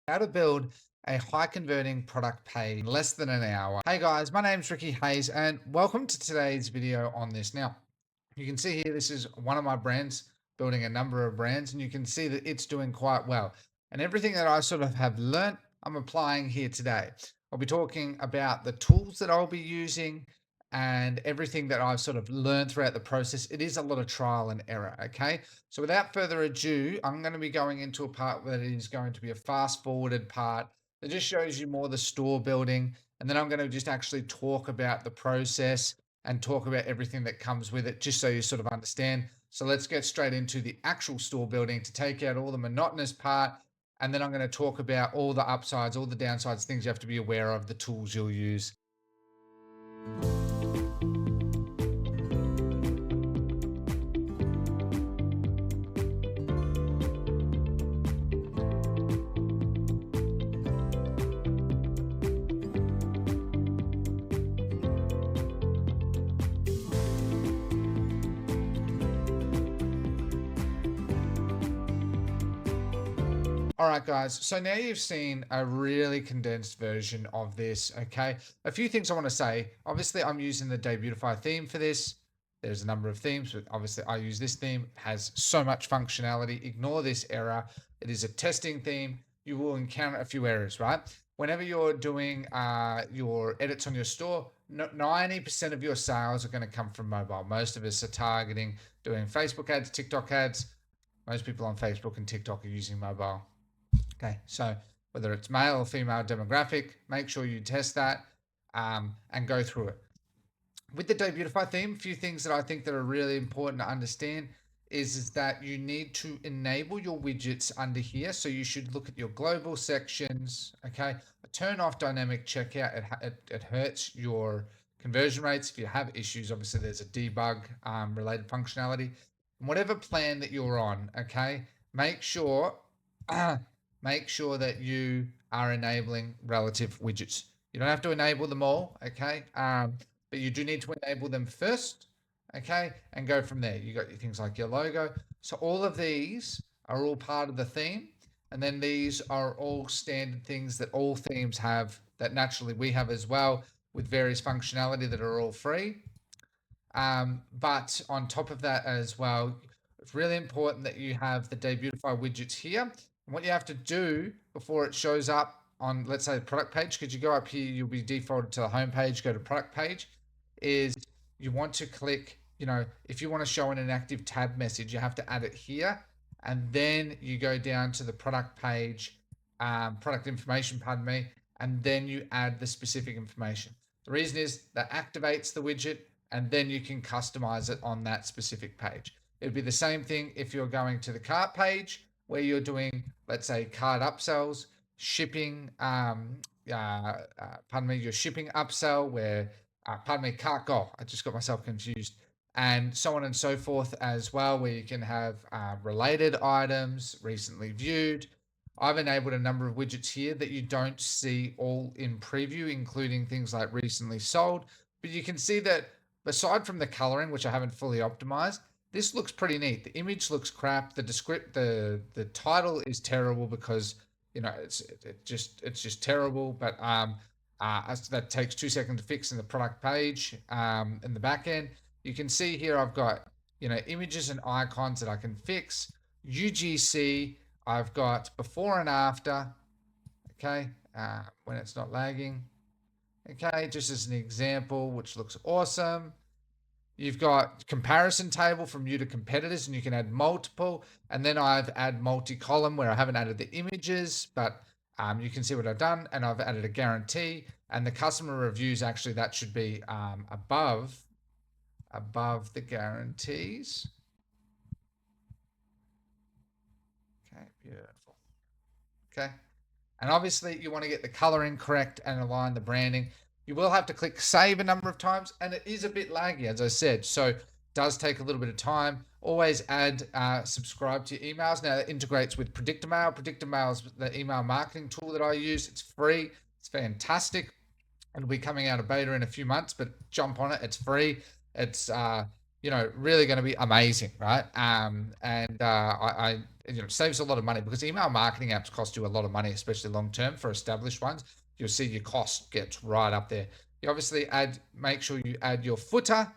How to build a high converting product page in less than an hour. Hey guys, my name's Ricky Hayes and welcome to today's video on this. Now, you can see here, this is one of my brands, building a number of brands, and you can see that it's doing quite well. And everything that I sort of have learnt, I'm applying here today. I'll be talking about the tools that I'll be using and everything that I've sort of learned throughout the process. It is a lot of trial and error, okay? So without further ado, I'm going to be going into a part that is going to be a fast forwarded part that just shows you more the store building. And then I'm going to just actually talk about the process and talk about everything that comes with it, just so you sort of understand. So let's get straight into the actual store building to take out all the monotonous part. And then I'm going to talk about all the upsides, all the downsides, things you have to be aware of, the tools you'll use. All right, guys. So now you've seen a really condensed version of this, okay? A few things I want to say. Obviously, I'm using the Debutify theme for this. There's a number of themes, but obviously I use this theme. It has so much functionality. Ignore this error. It is a testing theme. You will encounter a few errors, right? Whenever you're doing your edits on your store, 90% of your sales are going to come from mobile. Most of us are targeting doing Facebook ads, TikTok ads. Most people on Facebook and TikTok are using mobile. Okay, so whether it's male or female demographic, make sure you test that and go through it. With the Debutify theme, a few things that I think that are really important to understand is that you need to enable your widgets under here. So you should look at your global sections, okay? Turn off dynamic checkout. It hurts your conversion rates. If you have issues, obviously there's a debug related functionality. And whatever plan that you're on, okay, make sure that you are enabling relative widgets. You don't have to enable them all, okay? But you do need to enable them first, okay? And go from there. You got your things like your logo. So all of these are all part of the theme. And then these are all standard things that all themes have that naturally we have as well, with various functionality that are all free. But on top of that as well, it's really important that you have the Debutify widgets here. And what you have to do before it shows up on, let's say, the product page, because you go up here, you'll be defaulted to the home page, go to product page, is you want to click, if you want to show an inactive tab message, you have to add it here. And then you go down to the product page, product information, pardon me, and then you add the specific information. The reason is that activates the widget, and then you can customize it on that specific page. It'd be the same thing if you're going to the cart page where you're doing, let's say, cart upsells, shipping, your shipping upsell where, cart goal. I just got myself confused. And so on and so forth as well, where you can have related items, recently viewed. I've enabled a number of widgets here that you don't see all in preview, including things like recently sold. But you can see that aside from the coloring, which I haven't fully optimized, this looks pretty neat. The image looks crap. The title is terrible because it's just terrible. But that takes 2 seconds to fix in the product page in the back end. You can see here I've got images and icons that I can fix. UGC, I've got before and after. Okay, when it's not lagging. Okay, just as an example, which looks awesome. You've got comparison table from you to competitors, and you can add multiple. And then I've added multi-column where I haven't added the images, but you can see what I've done. And I've added a guarantee. And the customer reviews, actually, that should be above the guarantees. Okay, beautiful. Okay. And obviously you want to get the coloring correct and align the branding. You will have to click save a number of times, and it is a bit laggy, as I said. So it does take a little bit of time. Always add subscribe to your emails. Now that integrates with Predictor-Mail. Predictor-Mail is the email marketing tool that I use. It's free. It's fantastic. It'll be coming out of beta in a few months, but jump on it. It's free. It's really going to be amazing, right? it saves a lot of money because email marketing apps cost you a lot of money, especially long term for established ones. You'll see your cost gets right up there. You obviously make sure you add your footer.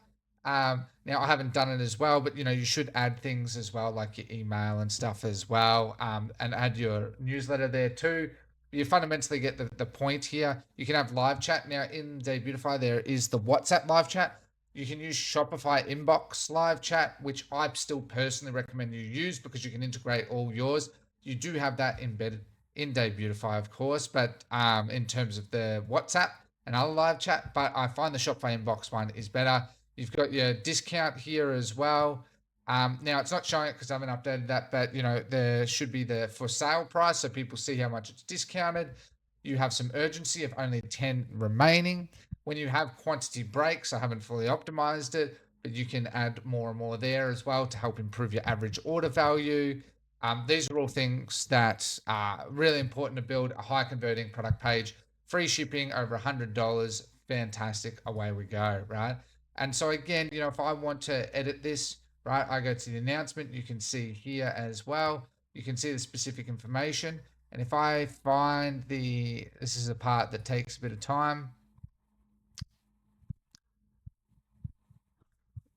Now I haven't done it as well, but you should add things as well, like your email and stuff as well, and add your newsletter there too. You fundamentally get the point here. You can have live chat now in Debutify. There is the WhatsApp live chat. You can use Shopify inbox live chat, which I still personally recommend you use because you can integrate all yours. You do have that embedded in Debutify, of course, but in terms of the WhatsApp and other live chat, but I find the Shopify inbox one is better. You've got your discount here as well. Now it's not showing it because I haven't updated that, but there should be the for sale price so people see how much it's discounted. You have some urgency of only 10 remaining. When you have quantity breaks, I haven't fully optimized it, but you can add more and more there as well to help improve your average order value. These are all things that are really important to build a high converting product page. Free shipping over $100, fantastic, away we go, right? And so again, if I want to edit this, right, I go to the announcement. You can see here as well. You can see the specific information. And if I find this is a part that takes a bit of time,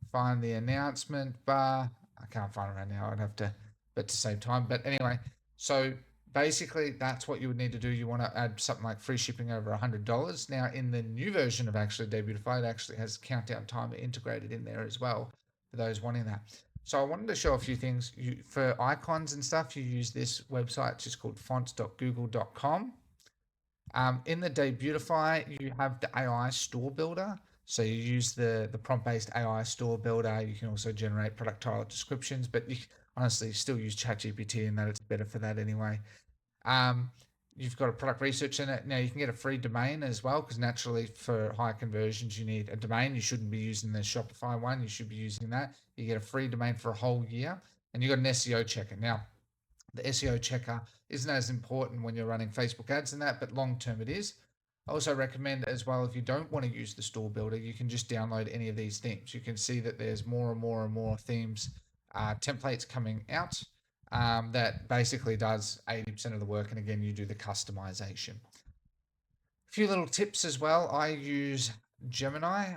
find the announcement bar. I can't find it right now. I'd have to, but to save time. But anyway, so basically that's what you would need to do. You want to add something like free shipping over $100. Now in the new version of actually Debutify, it actually has countdown timer integrated in there as well for those wanting that. So I wanted to show a few things. For icons and stuff, you use this website. It's just called fonts.google.com. In the Debutify, you have the AI store builder. So you use the prompt-based AI store builder. You can also generate product title descriptions, but you honestly still use ChatGPT and that it's better for that anyway. Um, you've got a product research in it. Now you can get a free domain as well because naturally for high conversions you need a domain. You shouldn't be using the Shopify one. You should be using that. You get a free domain for a whole year and you got an SEO checker. Now the SEO checker isn't as important when you're running Facebook ads and that, but long term it is. I also recommend as well, if you don't want to use the store builder, you can just download any of these themes. You can see that there's more and more and more themes, templates coming out that basically does 80% of the work. And again, you do the customization. A few little tips as well. I use Gemini,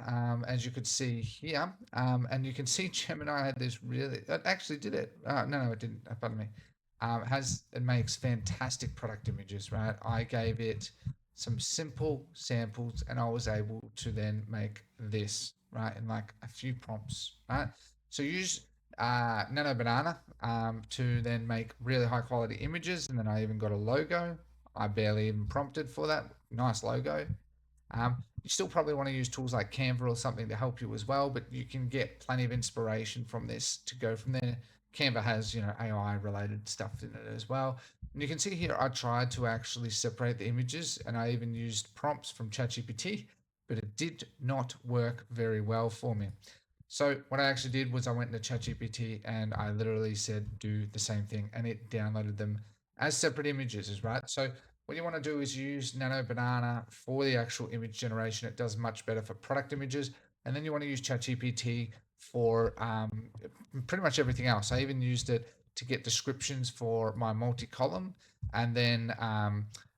as you could see here, and you can see Gemini had this really. It actually did it. No, it didn't. Pardon me. It makes fantastic product images, right? I gave it some simple samples, and I was able to then make this, right, in like a few prompts, right? So use Nano Banana to then make really high quality images, and then I even got a logo. I barely even prompted for that. Nice logo. You still probably want to use tools like Canva or something to help you as well, but you can get plenty of inspiration from this to go from there. Canva has, AI related stuff in it as well. And you can see here, I tried to actually separate the images and I even used prompts from ChatGPT, but it did not work very well for me. So what I actually did was I went into ChatGPT and I literally said, do the same thing. And it downloaded them as separate images, right? So what you want to do is use Nano Banana for the actual image generation. It does much better for product images. And then you want to use ChatGPT for pretty much everything else. I even used it to get descriptions for my multi-column, and then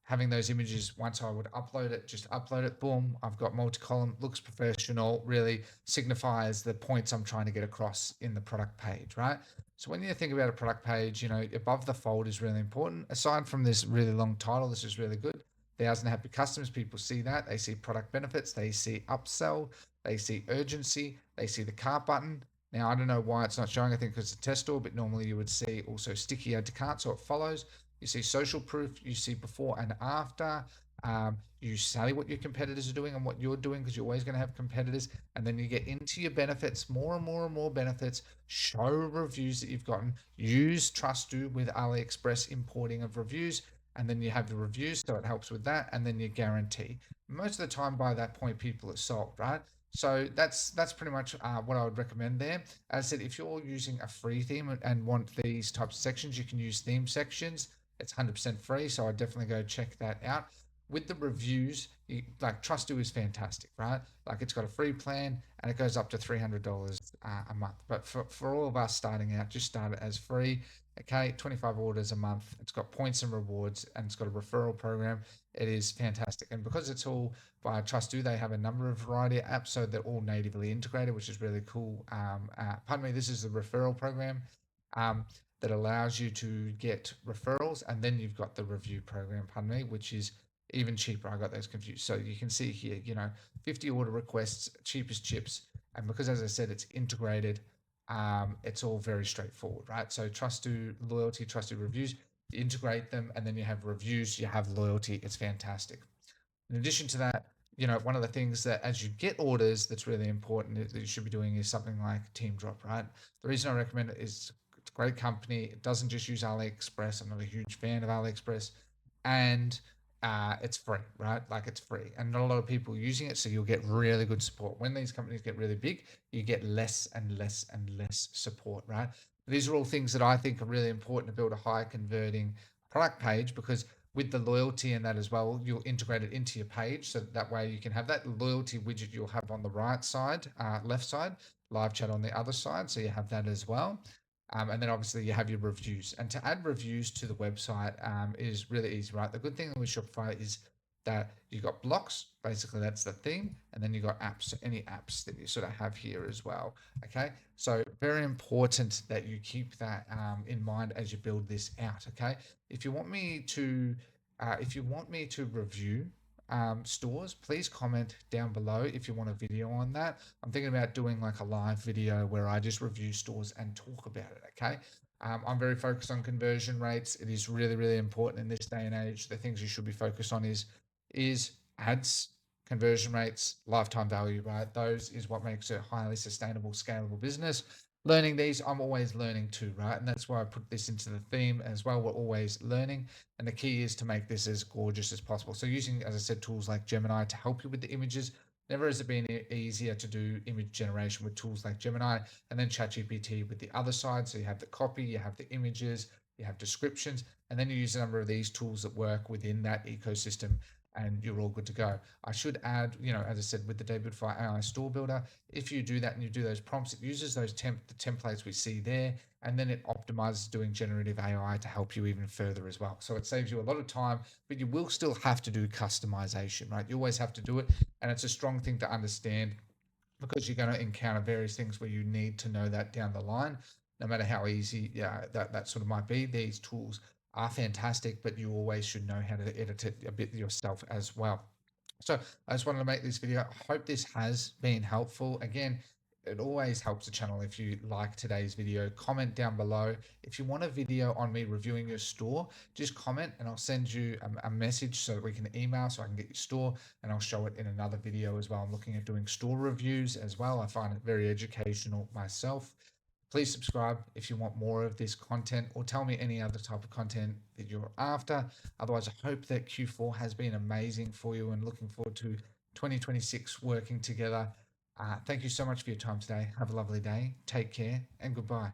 having those images, once I would upload it, just upload it, boom, I've got multi-column, looks professional, really signifies the points I'm trying to get across in the product page, right? So when you think about a product page, above the fold is really important. Aside from this really long title, this is really good. 1,000 happy customers, people see that. They see product benefits, they see upsell, they see urgency, they see the cart button. Now, I don't know why it's not showing, I think because it's a test store, but normally you would see also sticky add to cart, so it follows. You see social proof, you see before and after. You say what your competitors are doing and what you're doing because you're always going to have competitors. And then you get into your benefits, more and more and more benefits. Show reviews that you've gotten. Use Trustu with AliExpress importing of reviews. And then you have the reviews, so it helps with that. And then your guarantee. Most of the time by that point, people are sold, right? So that's pretty much what I would recommend there. As I said, if you're using a free theme and want these types of sections, you can use theme sections. It's 100% free, so I definitely go check that out. with the reviews, like Trusto is fantastic, right? Like it's got a free plan and it goes up to $300 a month. But for all of us starting out, just start it as free. Okay, 25 orders a month. It's got points and rewards and it's got a referral program. It is fantastic. And because it's all by Trusto, they have a number of variety of apps, so they're all natively integrated, which is really cool. Pardon me, this is the referral program. Um, that allows you to get referrals, and then you've got the review program, pardon me, which is even cheaper. I got those confused. So you can see here, 50 order requests, cheapest chips, and because as I said, it's integrated, it's all very straightforward, right? So trust to loyalty, trust to reviews, you integrate them, and then you have reviews, you have loyalty. It's fantastic. In addition to that, one of the things that as you get orders that's really important that you should be doing is something like Team Drop, right? The reason I recommend it is it's a great company. It doesn't just use AliExpress. I'm not a huge fan of AliExpress. And it's free, right? Like it's free. And not a lot of people using it, so you'll get really good support. When these companies get really big, you get less and less and less support, right? These are all things that I think are really important to build a high converting product page, because with the loyalty and that as well, you'll integrate it into your page. So that way you can have that loyalty widget you'll have on the right side, left side, live chat on the other side. So you have that as well. And then obviously you have your reviews. And to add reviews to the website is really easy, right? The good thing with Shopify is that you got blocks, basically that's the theme, and then you got apps, so any apps that you sort of have here as well. Okay, so very important that you keep that in mind as you build this out. Okay, if you want me to, review stores, please comment down below if you want a video on that. I'm thinking about doing like a live video where I just review stores and talk about it. Okay. I'm very focused on conversion rates. It is really, really important in this day and age. The things you should be focused on is ads, conversion rates, lifetime value, right? Those is what makes it a highly sustainable, scalable business. Learning these, I'm always learning too, right? And that's why I put this into the theme as well. We're always learning. And the key is to make this as gorgeous as possible. So using, as I said, tools like Gemini to help you with the images. Never has it been easier to do image generation with tools like Gemini, and then ChatGPT with the other side. So you have the copy, you have the images, you have descriptions, and then you use a number of these tools that work within that ecosystem, and you're all good to go. I should add, as I said, with the Debutify AI store builder, if you do that and you do those prompts, it uses those the templates we see there, and then it optimizes doing generative AI to help you even further as well. So it saves you a lot of time, but you will still have to do customization, right? You always have to do it, and it's a strong thing to understand, because you're going to encounter various things where you need to know that down the line, no matter how easy that sort of might be. These tools are fantastic, but you always should know how to edit it a bit yourself as well. So I just wanted to make this video. I hope this has been helpful. Again, it always helps the channel if you like today's video. Comment down below. If you want a video on me reviewing your store, just comment and I'll send you a message so that we can email, so I can get your store, and I'll show it in another video as well. I'm looking at doing store reviews as well. I find it very educational myself. Please subscribe if you want more of this content, or tell me any other type of content that you're after. Otherwise, I hope that Q4 has been amazing for you, and looking forward to 2026 working together. Thank you so much for your time today. Have a lovely day. Take care and goodbye.